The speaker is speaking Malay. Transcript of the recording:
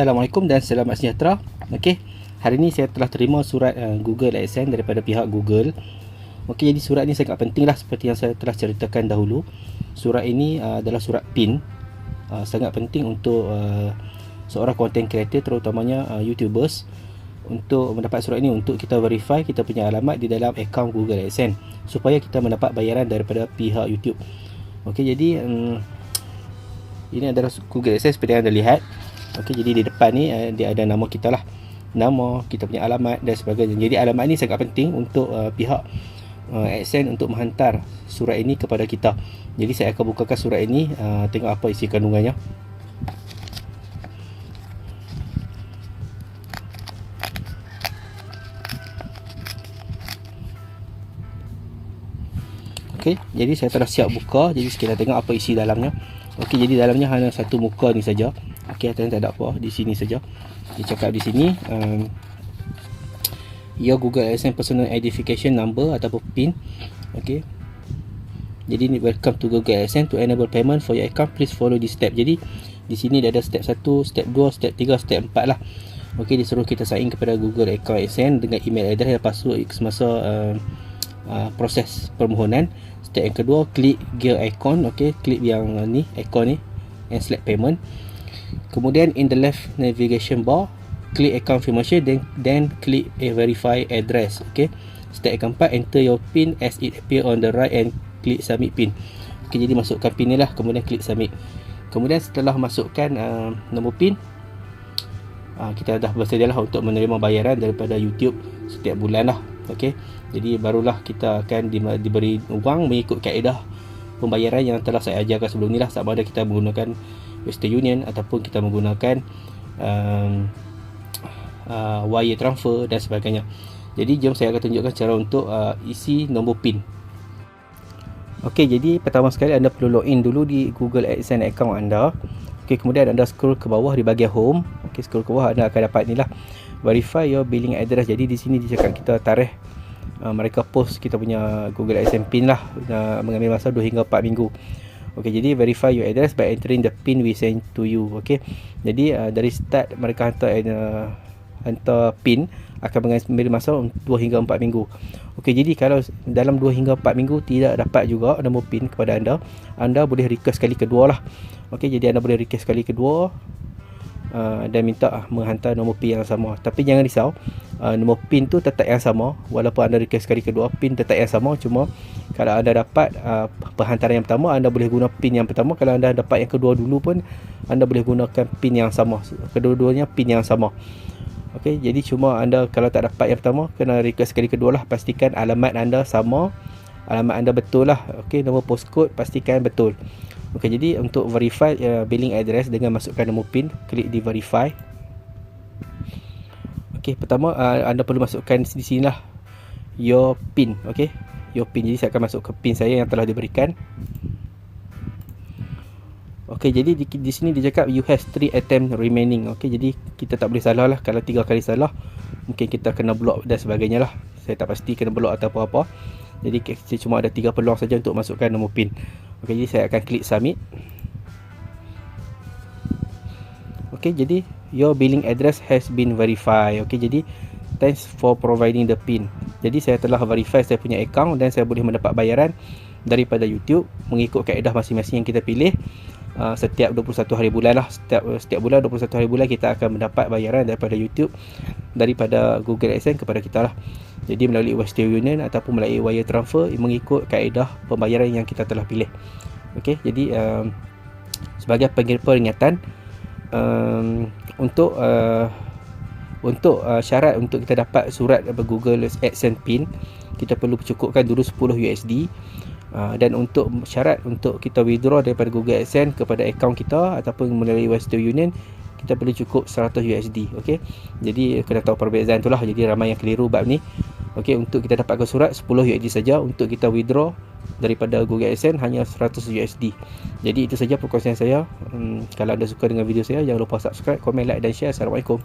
Assalamualaikum dan selamat sejahtera. Okey, hari ini saya telah terima surat Google AdSense daripada pihak Google. Okey, jadi surat ini sangat penting lah, seperti yang saya telah ceritakan dahulu. Surat ini adalah surat PIN. Sangat penting untuk seorang content creator, terutamanya YouTubers, untuk mendapat surat ini, untuk kita verify kita punya alamat di dalam akaun Google AdSense supaya kita mendapat bayaran daripada pihak YouTube. Okey, jadi ini adalah Google AdSense seperti yang anda lihat. Okey, jadi di depan ni dia ada nama kita lah, nama, kita punya alamat dan sebagainya. Jadi alamat ni sangat penting untuk pihak AdSense untuk menghantar surat ini kepada kita. Jadi saya akan bukakan surat ini, tengok apa isi kandungannya. Okey, jadi saya telah siap buka. Jadi kita tengok apa isi dalamnya. Okey, jadi dalamnya hanya satu muka ni saja. Okey, atasnya tak ada apa, di sini saja. Dia cakap di sini your Google AdSense personal identification number ataupun PIN. Okey. Jadi ni welcome to Google AdSense, to enable payment for your account please follow this step. Jadi di sini dia ada step 1, step 2, step 3, step 4 lah. Okey, dia suruh kita sign in kepada Google account AdSense dengan email address dan password semasa proses permohonan. Step yang kedua, klik gear icon. Okey, klik yang ni, icon ni, and select payment. Kemudian in the left navigation bar, klik account confirmation, then klik verify address. Okey, step yang keempat, enter your PIN as it appear on the right and klik submit PIN. Okey, jadi masukkan PIN ni lah, kemudian klik submit. Kemudian setelah masukkan nombor PIN, kita dah bersedia lah untuk menerima bayaran daripada YouTube setiap bulan lah. Okey, jadi barulah kita akan diberi wang mengikut kaedah pembayaran yang telah saya ajarkan sebelum ni lah, sama ada kita menggunakan Western Union ataupun kita menggunakan wire transfer dan sebagainya. Jadi jom saya akan tunjukkan cara untuk isi nombor PIN. Okey, jadi pertama sekali anda perlu login dulu di Google AdSense account anda. Okey, kemudian anda scroll ke bawah di bahagian home. Okey, scroll ke bawah anda akan dapat ni lah, verify your billing address. Jadi di sini dia cakap kita tarikh mereka post kita punya Google AdSense PIN lah, mengambil masa 2 hingga 4 minggu. Okey, jadi verify your address by entering the PIN we send to you. Okey, jadi dari start mereka hantar PIN akan mengambil masa 2 hingga 4 minggu. Okey, jadi kalau dalam 2 hingga 4 minggu tidak dapat juga nombor PIN kepada anda boleh request kali kedua lah. Okey, jadi anda boleh request kali kedua dan minta menghantar nombor PIN yang sama. Tapi jangan risau, nombor PIN tu tetap yang sama. Walaupun anda request kali kedua, PIN tetap yang sama. Cuma kalau anda dapat penghantaran yang pertama, anda boleh guna PIN yang pertama. Kalau anda dapat yang kedua dulu pun, anda boleh gunakan PIN yang sama. Kedua-duanya PIN yang sama. Okey, jadi cuma anda kalau tak dapat yang pertama, kena request kali kedua lah. Pastikan alamat anda sama, alamat anda betul lah. Okey, nombor postcode pastikan betul. Okey, jadi untuk verify billing address dengan masukkan nombor PIN, klik di verify. Okey, pertama anda perlu masukkan di sini lah your PIN. Okey, your PIN. Jadi saya akan masuk ke PIN saya yang telah diberikan. Okey, jadi di sini dia cakap you have 3 attempt remaining. Okey, jadi kita tak boleh salah lah. Kalau 3 kali salah, mungkin kita kena block dan sebagainya lah. Saya tak pasti kena block atau apa-apa. Jadi cuma ada 3 peluang saja untuk masukkan nombor PIN. Okey, jadi saya akan klik submit. Okey, jadi your billing address has been verified. Okey, jadi thanks for providing the PIN. Jadi saya telah verify saya punya account dan saya boleh mendapat bayaran daripada YouTube mengikut kaedah masing-masing yang kita pilih. Setiap 21 hari bulan lah, setiap bulan 21 hari bulan kita akan mendapat bayaran daripada YouTube, daripada Google AdSense kepada kita lah. Jadi melalui Western Union ataupun melalui wire transfer mengikut kaedah pembayaran yang kita telah pilih. Okey, jadi sebagai peringatan, untuk syarat untuk kita dapat surat Google AdSense PIN, kita perlu cukupkan dulu 10 USD. Dan untuk syarat untuk kita withdraw daripada Google AdSense kepada akaun kita ataupun melalui Western Union, kita perlu cukup 100 USD. Okey, jadi kena tahu perbezaan tu lah. Jadi ramai yang keliru bab ni. Okey, untuk kita dapatkan surat 10 USD saja, untuk kita withdraw daripada Google AdSense hanya 100 USD. Jadi itu saja perkongsian saya. Kalau anda suka dengan video saya, jangan lupa subscribe, komen, like dan share. Assalamualaikum.